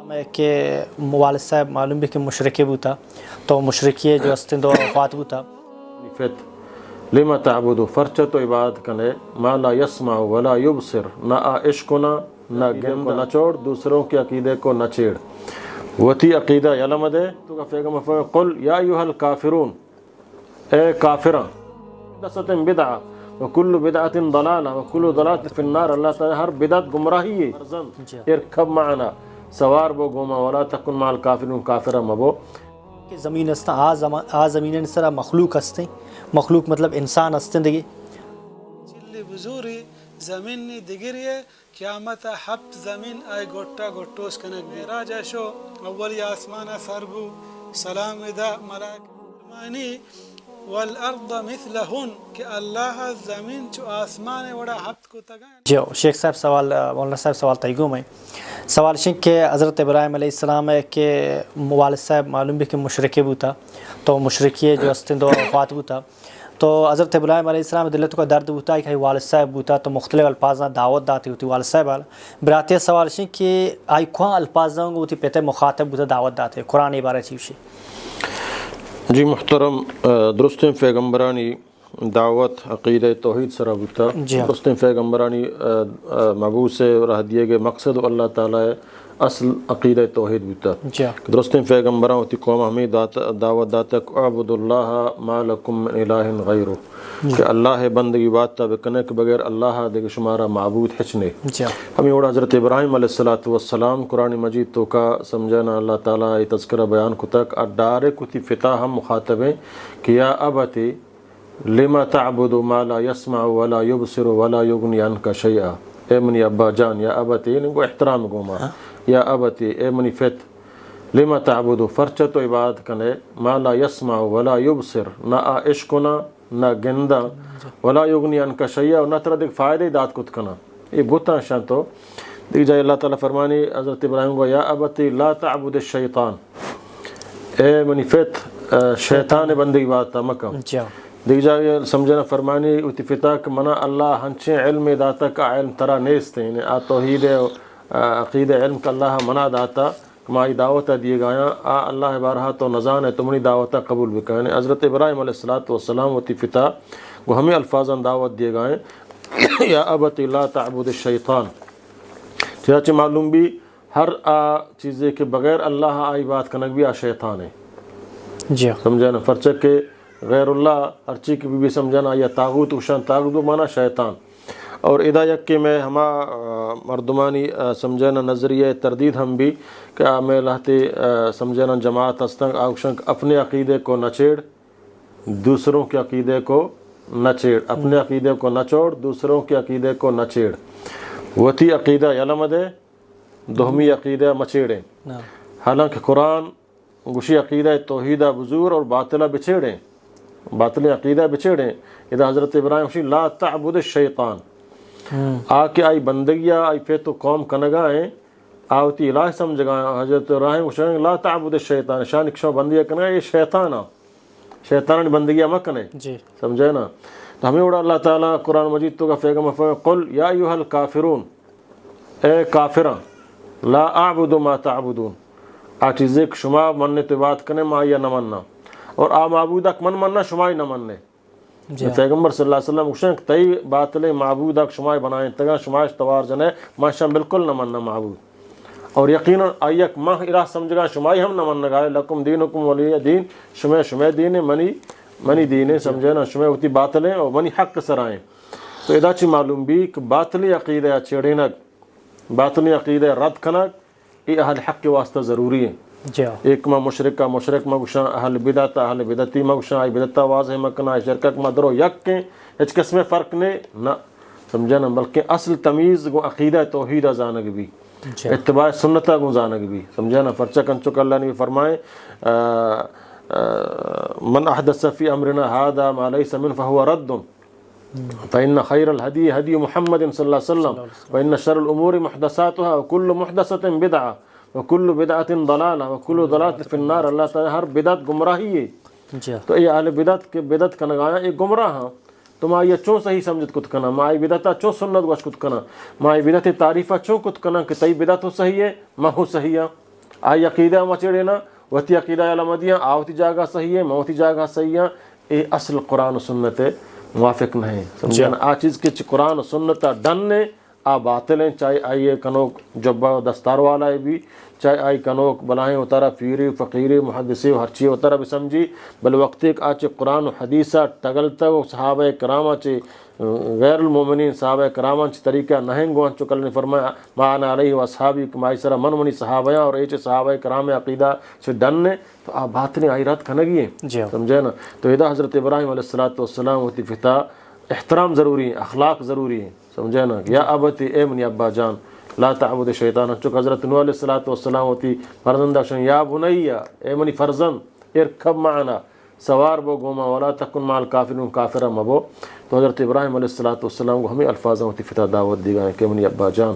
میں کہ والد صاحب معلوم بھی کہ مشرکے بوتا تو مشرکیے جو استند و وفات بوتا فت لما تعبد فرچہ تو عبادت کنے ما لا يسمع ولا يبصر نہ عشق نہ گن کو نہ چھوڑ دوسروں کے عقیدے کو نہ چھیڑ وتی عقیدہ علم دے تو پیغمبر فرمایا قل یا ایھا الکافرون اے کافراں دست بدعہ وکل بدعۃ ضلالہ وکل ضلالۃ فی النار اللہ تعالی ہر بدعت گمراہی ہے ارکب معنا سوار بو گوما ولا تکن مع الکافرین کافرہ مبو کہ زمین است آ زمین سرا مخلوق ہستے مخلوق مطلب انسان ہستندگی چلی بزوری زمینی دیگریه قیامت هفت زمین ای گوٹا گوٹوس کنک میراج شو اولی آسمان سربو سلام دا ملائک مانی والارض مثلهن کہ اللہ زمین چو آسمان وڑا ہفت کو تگان جو شیخ صاحب سوال مولانا صاحب سوال تیگو میں سوال شنک کہ حضرت ابراہیم علیہ السلام ہے کہ والد صاحب معلوم بھی کہ مشرکے بوتا تو مشرکیے جو استند و وفات بوتا تو حضرت ابراہیم علیہ السلام دلت کا درد ہوتا ہے کہ والد صاحب بوتا تو مختلف الفاظاں دعوت داتی ہوتی والد صاحب براتے سوال شنک کہ آئی کھواں الفاظاں ہوتی پیتے مخاطب بوتا دعوت داتے قرآن عبارت چیوشی جی محترم درست پیغمبرانی دعوت عقیدہ توحید سرا بوتا درست پیغمبرانی مبعوث رہ دیے گئے مقصد اللہ تعالیٰ اصل عقیدہ توحید بوتا درست پیغمبران ہوتی قوم ہمیں دعوت داتا اعبد اللہ ما لکم من الہ غیرہ کہ اللہ بندگی بات تا بکنے کے بغیر اللہ دیکھ شمارا معبود ہچنے ہمیں اوڑا حضرت ابراہیم علیہ السلام قرآن مجید تو کا سمجھانا اللہ تعالیٰ تذکرہ بیان کو تک ڈارے کتی فتح ہم مخاطبیں کہ یا ابتی لما تعبد ما لا يسمع ولا يبصر ولا يغني عنك شيئا اے منی ابا جان یا ابتی ان کو احترام گوما یا ابتی اے منی فت لما تعبد فرچہ تو عبادت کنے ما لا يسمع ولا يبصر نہ عشقنا نہ گندا ولا یغنی عنک شیئا نہ ترا دیکھ فائدہ داد کت کنا یہ بوتا شان تو دیکھ جائے اللہ تعالیٰ فرمانی حضرت ابراہیم کو یا ابتی لا تعبد الشیطان اے منی فت شیطان بندگی بات مکہ دیکھ جائے سمجھنا فرمانی اتی فتح کہ منا اللہ ہنچے علم داتا کا علم ترا نیستے ہیں آ توحید عقید علم کا اللہ منا داتا مائی دعوت دیے گایا آ اللہ بارہا تو نزان ہے تمہنی دعوت قبول بکانے حضرت ابراہیم علیہ السلام وتی فتح وہ ہمیں الفاظاً دعوت دیے گائیں یا ابت لا تعبد الشیطان چنانچہ معلوم بھی ہر چیزیں کے بغیر اللہ آئی بات کنک بھی آ شیطان ہے جی سمجھانا فرچہ کے غیر اللہ ہر چیز کی بھی سمجھانا یا تاغوت اشان تاغوت مانا شیطان اور ادا یک کہ میں ہما مردمانی سمجھانا نظریہ تردید ہم بھی کہ میں لہتے سمجھانا جماعت ہستنگ آگشنگ اپنے عقیدے کو نہ چھیڑ دوسروں کے عقیدے کو نہ چھیڑ اپنے عقیدے کو نہ چھوڑ دوسروں کے عقیدے کو نہ چھیڑ وتی عقیدہ علم دے دہمی عقیدہ مچیڑیں حالانکہ قرآن گوشی عقیدہ توحیدہ بزور اور باطلہ بچیڑیں باطل عقیدہ بچیڑیں اذا حضرت ابراہیم شی لا تعبد الشیطان آ کے آئی بندگیہ آئی فیتو قوم کنگائیں آوتی الہ سمجھگائیں حضرت ابراہیم شاہ لا تعبد الشیطان شان اکشو بندگیہ کنگائیں یہ شیطانہ شیطان بندگیہ مکنے سمجھے نا تو ہمیں اڑا اللہ تعالیٰ قرآن مجید تو کا پیغمبر فرمائے قل یا ایھا الکافرون اے کافراں لا اعبد ما تعبدون آ چیزیں شما مننے تو بات کنے ما یا نہ مننا اور آ معبودک من مننا شمائی نہ مننے پیغمبر صلی اللہ علیہ وسلم کشن تئی باطل معبودک شمائی بنائیں تگا شمائش توار جنے ماشاء بالکل نہ مننا معبود اور یقیناً آئیک ماہ الہ سمجھگا شمائی ہم نہ مننا گائے لکم دینکم ولی دین شمع دین منی دین سمجھے نا شمع ہوتی باطلیں اور منی حق سرائیں تو ادا چی معلوم بھی کہ باطلی عقیدہ چیڑینک باطلی عقیدہ رد کنک یہ اہل حق کے واسطہ ضروری ہے ایک ما مشرک مگشاں اہل بدعتی مگشاں آئی بدعتا واضح مکنا شرکک ما درو یک کے اچ قسم فرق نے نہ سمجھے نا بلکہ اصل تمیز گو عقیدہ توحیدہ زانگ بھی اتباع سنتہ گو زانگ بھی سمجھے نا فرچہ کنچک اللہ نے فرمائے من احدث فی امرنا هذا ما ليس من فهو رد فإن خير الهدي هدي محمد صلى الله عليه وسلم وإن شر الأمور محدثاتها وكل محدثة بدعة وكل بدعة ضلالة وكل ضلالة في النار اللہ تعالی ہر بدعت گمراہی ہے تو یہ اہل بدعت کے بدعت کا نگایا یہ گمراہ ہاں تو ما یہ چون صحیح سمجھت کت کنا ما یہ بدعتا چون سنت گوش کت کنا ما یہ بدعت تعریفہ چون کت کنا کہ تئی بدعت ہو صحیح ہے ما ہو صحیح ہے آئی عقیدہ مچڑینا وتی عقیدہ علمدیاں آوتی جاگہ صحیح ہے موتی جاگہ صحیح ہے اے اصل قرآن و سنت موافق نہیں سمجھا نا آ چیز کے قرآن و سنت ڈن نے آ باطل ہیں چاہے آئیے کنوک جبا دستار والا ہے بھی چاہے آئی کنوک بلائیں اتارا پیری فقیری محدثی ہر چیز اتارا بھی سمجھی بل وقت ایک آچے قرآن و حدیثہ ٹگلتا و صحابہ کرامہ چے غیر المومنین صحابہ کرامہ چے طریقہ نہنگ گوان چکل نے فرمایا معنا علیہ و اصحابی کمائی سرہ من منی صحابہ اور ایچے صحابہ کرامہ عقیدہ چے ڈن نے تو آپ باطنی آئی رات کھنگی ہیں سمجھے نا تو ادا حضرت ابراہیم علیہ السلام ہوتی فتح احترام ضروری ہے اخلاق ضروری ہے سمجھے نا یا ابتی اے منی ابا جان لا تعبد شیطان چک حضرت نوح علیہ السلام ہوتی فرزندہ شن یا بنیا اے منی فرزند ارکب معنا سوار بو گوما ولا تکن مع الکافرین کافرہ مبو تو حضرت ابراہیم علیہ السلام کو ہمیں الفاظوں ہوتی فتح دعوت دی گئے کہ منی ابا جان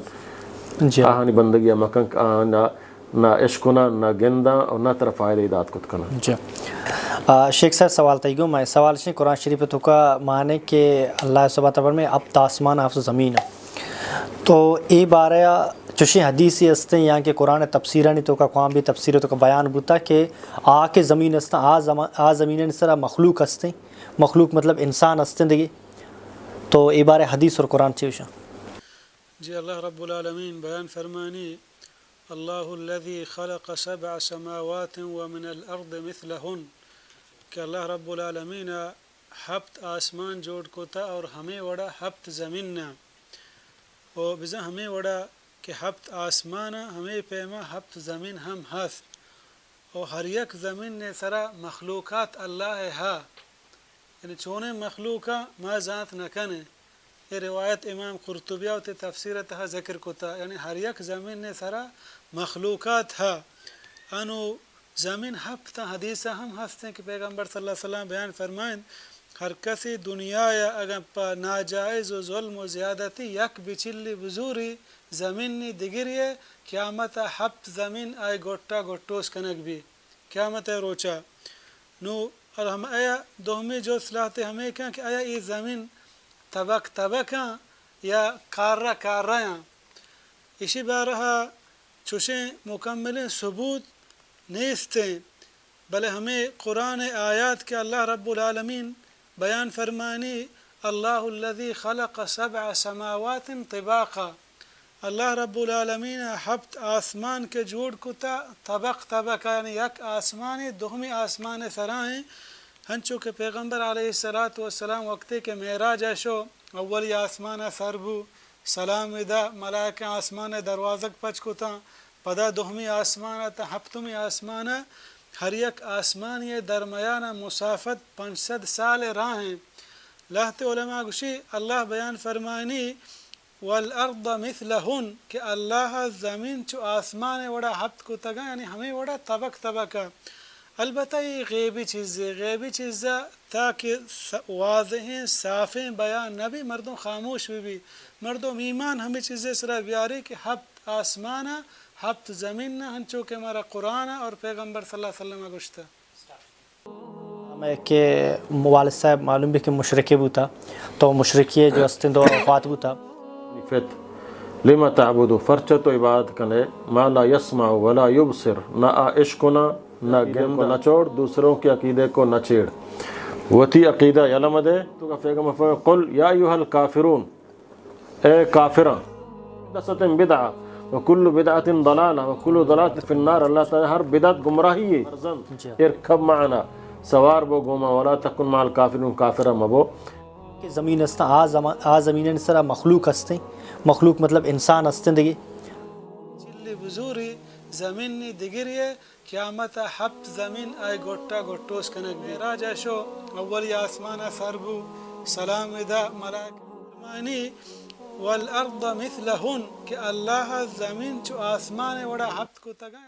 آہانی بندگی مکن نہ عشقنا نہ گندہ اور نہ طرف فائدہ داد کت کنا شیخ صاحب سوال تیگو میں سوال سے قرآن شریف تو کا معنی کہ اللہ سبحانہ تعالیٰ میں اب تاسمان آپ زمین تو ای بارے چوشی حدیثی استے یہاں کہ قرآن تفسیرانی تو کا قوام بھی تفسیر تو کا بیان بوتا کہ آ کے زمین استا آ زمین اسرا مخلوق استے مخلوق مطلب انسان استے دگی تو ای بارے حدیث اور قرآن چیوشا جی اللہ رب العالمین بیان فرمانی اللہ الذي خلق 7 سماوات ومن الارض مثلهن کہ اللہ رب العالمین ہفت آسمان جوڑ کو تا اور ہمیں وڑا ہفت زمین نا اور بزا ہمیں وڑا کہ ہفت آسمان ہمیں پیما ہفت زمین ہم ہست اور ہر یک زمین نے سرا مخلوقات اللہ ہے ہا یعنی چونے مخلوقہ ما ذات نکنے یہ روایت امام قرطبیہ تے تفسیرتها ذکر کو تا یعنی ہر یک زمین نے سرا مخلوقات ہا انو زمین ہفت حدیثہ ہم ہستے ہیں کہ پیغمبر صلی اللہ علیہ وسلم بیان فرمائیں ہر کسی دنیا یا اگر پا ناجائز و ظلم و زیادتی یک بچلی بزوری زمینی دگری ہے قیامت ہفت زمین آئے گوٹا گوٹوس کنک بھی قیامت روچا نو اور ہم آیا دوہمی جو صلاحتے ہمیں کہاں کہ آیا یہ زمین طبق طبقاں یا کارہ کارہ اسی بارہا چوشیں مکمل ثبوت نیستیں بلے ہمیں قرآن آیات کے اللہ رب العالمین بیان فرمانی اللہ الذي خلق 7 سماوات طباقا اللہ رب العالمین ہفت آسمان کے جوڑ کو تا طبق طبقا یعنی یک آسمانی دوہمی آسمان سرائیں ہنچو کہ پیغمبر علیہ السلام وقتے کے معراج شو اولی آسمان سربو سلام ادا ملائکہ آسمان دروازک پچ کو تا پدا دوہمی آسمان تا ہفتمی آسمان ہر یک آسمان یہ درمیان مسافت 500 سال راہیں لاہت علماء گوشی اللہ بیان فرمانی والارض مثلہن کہ اللہ زمین چو آسمان وڑا ہفت کو تگا یعنی ہمیں وڑا طبق طبقہ البتہ یہ غیبی چیزیں تاکہ واضح صافیں بیان نہ بھی مردوں خاموش بھی مردوں ایمان ہمیں چیزیں سرا بیاری کہ ہفت آسمان ہفت زمین ہنچو کہ ہمارا قرآن اور پیغمبر صلی اللہ علیہ وسلم گشتا ہمیں کہ والد صاحب معلوم بھی کہ مشرکی بوتا تو مشرکی جو استند و وفات بوتا لما تعبدو فرچہ تو عبادت کنے ما لا یسمع ولا یبصر نہ عشقنا نہ گن کو نہ چھوڑ دوسروں کے عقیدے کو نہ چھیڑ وتی عقیدہ علم دے تو کا پیغمبر فرمایا قل یا ایھا الکافرون اے کافراں دست بدعہ وکل بدعۃ ضلالہ وکل ضلالۃ فی النار اللہ تعالی ہر بدعت گمراہی ہے ارکب معنا سوار بو گوما ولا تکن مع الکافرین کافرہ مبو کہ زمین استا آ زمین سرا مخلوق استے مخلوق مطلب انسان استے دگی چلی بزوری زمینی دگری ہے قیامت ہفت زمین آئے گوٹا گوٹوس کنک معراج شو اولی آسمان سربو سلام ادا ملائکہ والارض مثلہن کہ اللہ زمین چو آسمان وڑا ہفت کو تگا